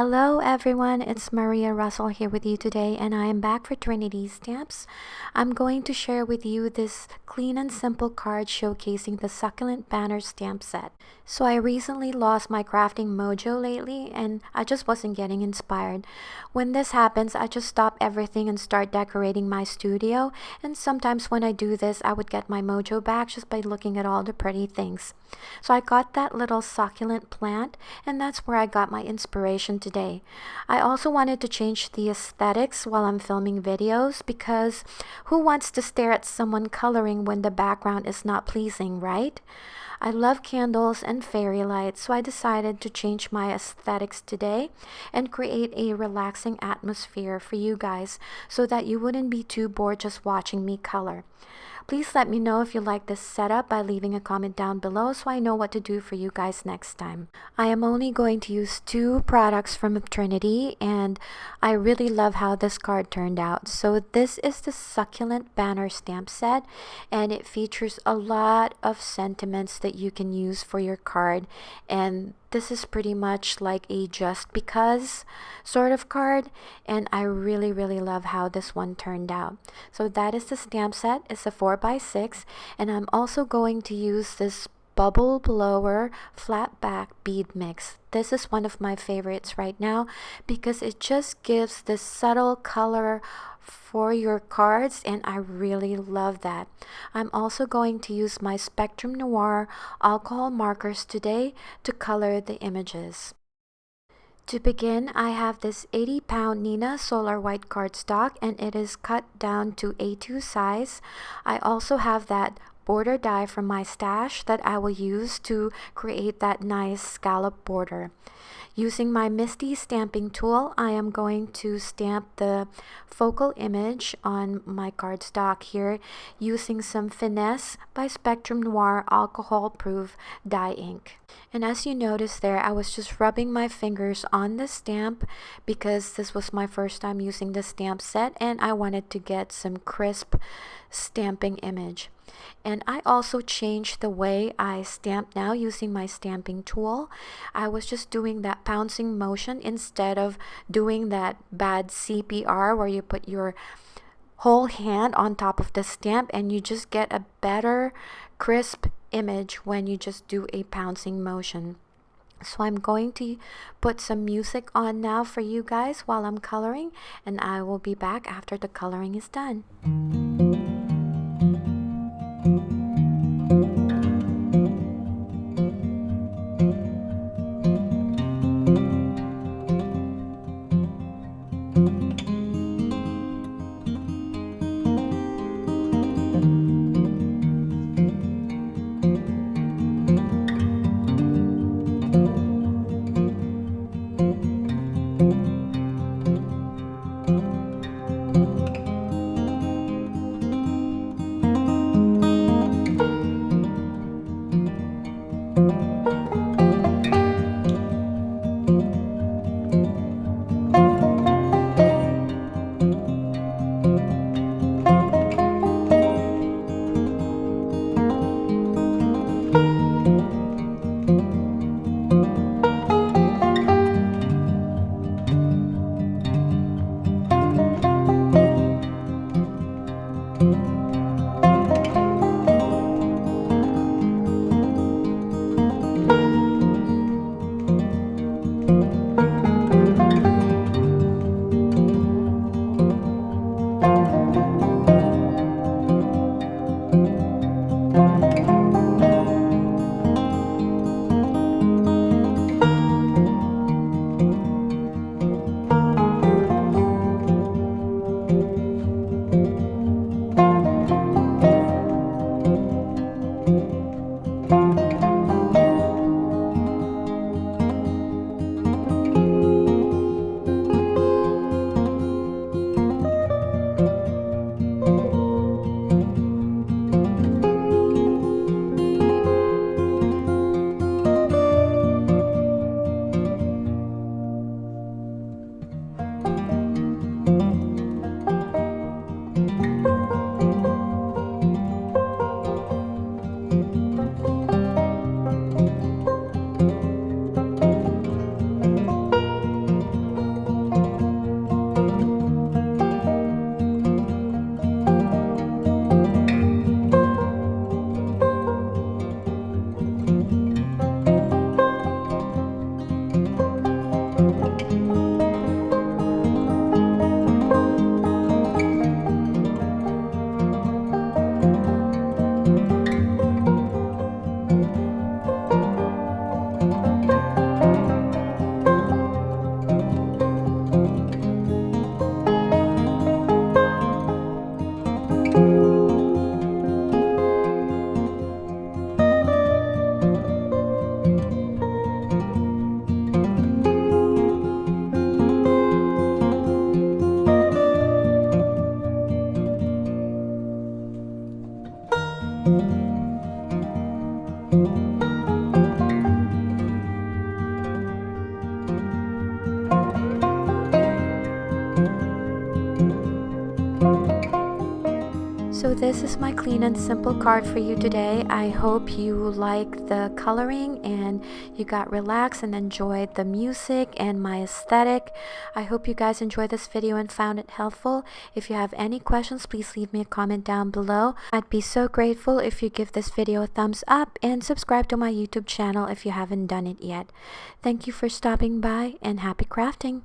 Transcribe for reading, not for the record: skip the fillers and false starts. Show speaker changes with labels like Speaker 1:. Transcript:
Speaker 1: Hello everyone, it's Maria Russell here with you today, and I am back for Trinity Stamps. I'm going to share with you this clean and simple card showcasing the Succulent banner stamp set. So I recently lost my crafting mojo lately and I just wasn't getting inspired. When this happens, I just stop everything and start decorating my studio, and sometimes when I do this, I would get my mojo back just by looking at all the pretty things. So I got that little succulent plant, and that's where I got my inspiration today. I also wanted to change the aesthetics while I'm filming videos, because who wants to stare at someone coloring when the background is not pleasing, right? I love candles and fairy lights, so I decided to change my aesthetics today and create a relaxing atmosphere for you guys so that you wouldn't be too bored just watching me color. Please let me know if you like this setup by leaving a comment down below so I know what to do for you guys next time. I am only going to use 2 products from Trinity, and I really love how this card turned out. So this is the Succulent banner stamp set, and it features a lot of sentiments that you can use for your card, and this is pretty much like a just because sort of card, and I really love how this one turned out. So that is the stamp set. It's a 4x6, and I'm also going to use this bubble blower flat back bead mix. This is one of my favorites right now because it just gives this subtle color for your cards, and I really love that. I'm also going to use my Spectrum Noir alcohol markers today to color the images. To begin, I have this 80-pound Nina Solar White cardstock, and it is cut down to A2 size. I also have that border die from my stash that I will use to create that nice scallop border. Using my Misty stamping tool, I am going to stamp the focal image on my cardstock here using some Finesse by Spectrum Noir alcohol proof dye ink. And as you notice there, I was just rubbing my fingers on the stamp because this was my first time using the stamp set and I wanted to get some crisp stamping image. And I also changed the way I stamp now using my stamping tool. I was just doing that pouncing motion instead of doing that bad CPR where you put your whole hand on top of the stamp, and you just get a better crisp image when you just do a pouncing motion. So I'm going to put some music on now for you guys while I'm coloring, and I will be back after the coloring is done. So this is my clean and simple card for you today. I hope you like the coloring and you got relaxed and enjoyed the music and my aesthetic. I hope you guys enjoyed this video and found it helpful. If you have any questions, please leave me a comment down below. I'd be so grateful if you give this video a thumbs up and subscribe to my YouTube channel if you haven't done it yet. Thank you for stopping by and happy crafting!